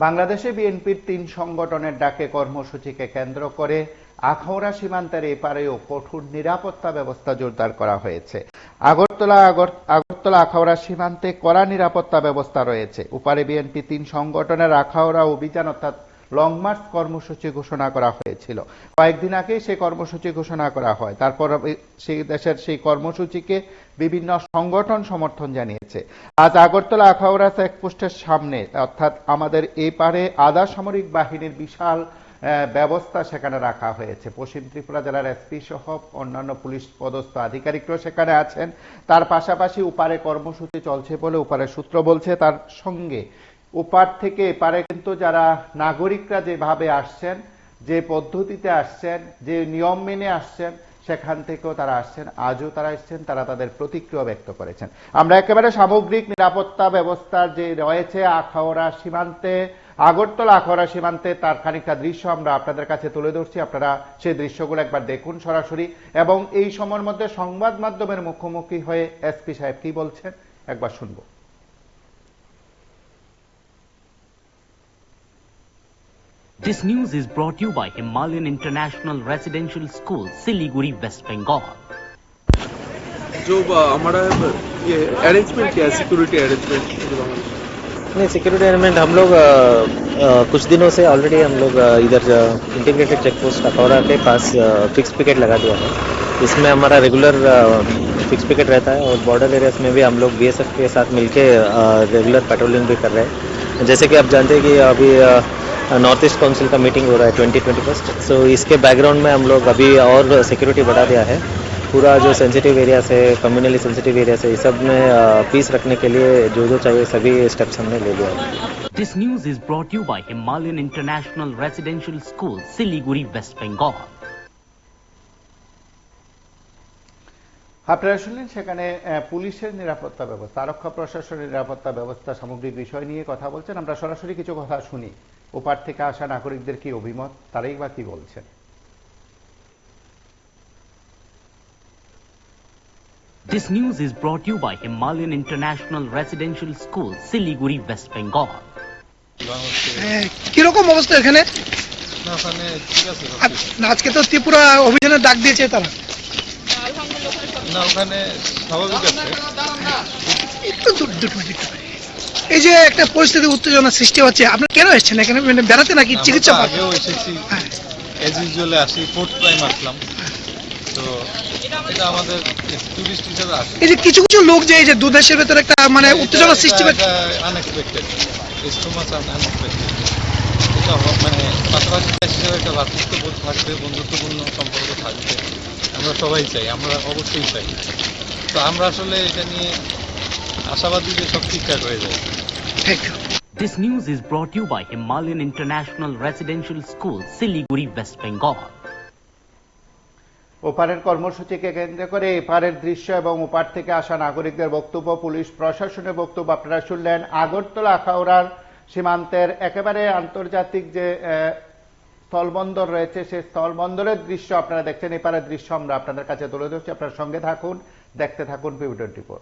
বাংলাদেশে বিএনপির ৩ সংগঠনের ডাকে কর্মসূচিকে কেন্দ্র করে আখাউড়া সীমান্তের এপারেও কঠোর নিরাপত্তা ব্যবস্থা জোরদার করা হয়েছে। আগরতলা আখাউড়া সীমান্তে কড়া নিরাপত্তা ব্যবস্থা রয়েছে। ওপারে বিএনপি ৩ সংগঠনের আখাউড়া অভিযান অর্থাৎ লং মার্চ কর্মসূচি ঘোষণা করা হয়েছিল। কয়েকদিন আগে সেই কর্মসূচি ঘোষণা করা হয়। তারপর সেই দেশের সেই কর্মসূচিকে বিভিন্ন সংগঠন সমর্থন জানিয়েছে। আজ আগরতলা আখাউড়া চেকপোস্টের সামনে অর্থাৎ আমাদের এই পারে আধা সামরিক বাহিনীর বিশাল ব্যবস্থা সেখানে রাখা হয়েছে। পশ্চিম ত্রিপুরা জেলার এসপি সহ অন্যান্য পুলিশ পদস্থ আধিকারিকরাও সেখানে আছেন। তার পাশাপাশি ওপারে কর্মসূচি চলছে বলে ওপারের সূত্র বলছে। তার সঙ্গে ওপার থেকে এপারে কিন্তু যারা নাগরিকরা যেভাবে আসছেন, যে পদ্ধতিতে আসছেন, যে নিয়ম মেনে আসছেন, সেখান থেকেও তারা আসছেন। আজও তারা এসছেন, তারা তাদের প্রতিক্রিয়া ব্যক্ত করেছেন। আমরা একেবারে সামগ্রিক নিরাপত্তা ব্যবস্থার যে রয়েছে আখাউড়া সীমান্তে, আগরতলা আখাউড়া সীমান্তে, তার খানিকটা দৃশ্য আমরা আপনাদের কাছে তুলে ধরছি। আপনারা সেই দৃশ্যগুলো একবার দেখুন সরাসরি। এবং এই সময়ের মধ্যে সংবাদ মাধ্যমের মুখোমুখি হয়ে এসপি সাহেব কি বলছেন একবার শুনবো। This news is brought to you by Himalayan International Residential School, Siliguri, West Bengal. जो हमारा ये अरेंजमेंट क्या है, सिक्योरिटी अरेंजमेंट? नहीं, सिक्योरिटी अरेंजमेंट हम लोग कुछ दिनों से ऑलरेडी हम लोग इधर इंटीग्रेटेड चेक पोस्ट अखौरा के पास फिक्स पिकेट लगा दिया है। इसमें हमारा रेगुलर फिक्स पिकेट रहता है और बॉर्डर एरियाज में भी हम लोग बीएसएफ के साथ मिलके रेगुलर पेट्रोलिंग भी कर रहे हैं। जैसे कि आप जानते हैं कि अभी नॉर्थ ईस्ट काउंसिल का मीटिंग हो रहा है 2021। सो इसके बैकग्राउंड में हम लोग अभी और सिक्योरिटी बढ़ा दिया है। पूरा जो सेंसिटिव एरिया से, कम्युनली सेंसिटिव एरिया से, इस सब में पीस रखने के लिए जो चाहिए सभी स्टेप्स हमने ले लिया है। This news is brought to you by Himalayan International Residential School, Siliguri, West Bengal. আপনারা শুনলেন সেখানে পুলিশের নিরাপত্তা ব্যবস্থা, আরক্ষা প্রশাসনের নিরাপত্তা ব্যবস্থা সামগ্রিক বিষয় নিয়ে কথা বলছেন। আমরা সরাসরি কিছু কথা শুনি। ওপার থেকে আসা নাগরিকদের কি অভিমত, তারাই বা কি বলছেন। This news is brought to you by Himalayan International Residential School, Siliguri, West Bengal. কিরকম অবস্থা এখানে? আজকে তো ত্রিপুরা অভিযানের ডাক দিয়েছে তারা। না, ওখানে স্বাভাবিক আছে। একটু এই যে একটা পরিস্থিতি, উত্তেজনা সৃষ্টি হচ্ছে, আপনি কেন এসেছেন এখানে? মানে বেড়াতে নাকি চিকিৎসা? আগেও এসেছি, এজ ইউজুয়ালি আসি, ফোর্থ টাইম আসলাম। তো এটা আমাদের টুরিস্ট হিসেবে আসে। এই যে কিছু কিছু লোক যে এই যে দু দেশের ভেতরে একটা মানে উত্তেজনা সৃষ্টি হচ্ছে, unexpected, it's too much unexpected. এটা মানে পাশাপাশি দেশ হিসেবে একটা ভ্রাতৃত্ববোধ থাকবে, বন্ধুত্বপূর্ণ সম্পর্ক থাকবে, আমরা সবাই চাই, আমরা অবশ্যই চাই। তো আমরা আসলে এটা নিয়ে আশাবাদী যে সব ঠিকঠাক হয়ে যায়। This news is brought to you by Himalayan International Residential School, Siliguri, West Bengal. ওপারের কর্মসূচিকে কেন্দ্র করে এপারের দৃশ্য এবং ওপার থেকে আসা নাগরিকদের বক্তব্য, পুলিশ প্রশাসনের বক্তব্য আপনারা শুনলেন। আগরতলা আখাউড়ার সীমান্তের একেবারে আন্তর্জাতিক যে স্থলবন্দর রয়েছে, সেই স্থলবন্দরের দৃশ্য আপনারা দেখছেন। এপারের দৃশ্য আমরা আপনাদের কাছে তুলে ধরছি। আপনার সঙ্গে থাকুন, দেখতে থাকুন PV24।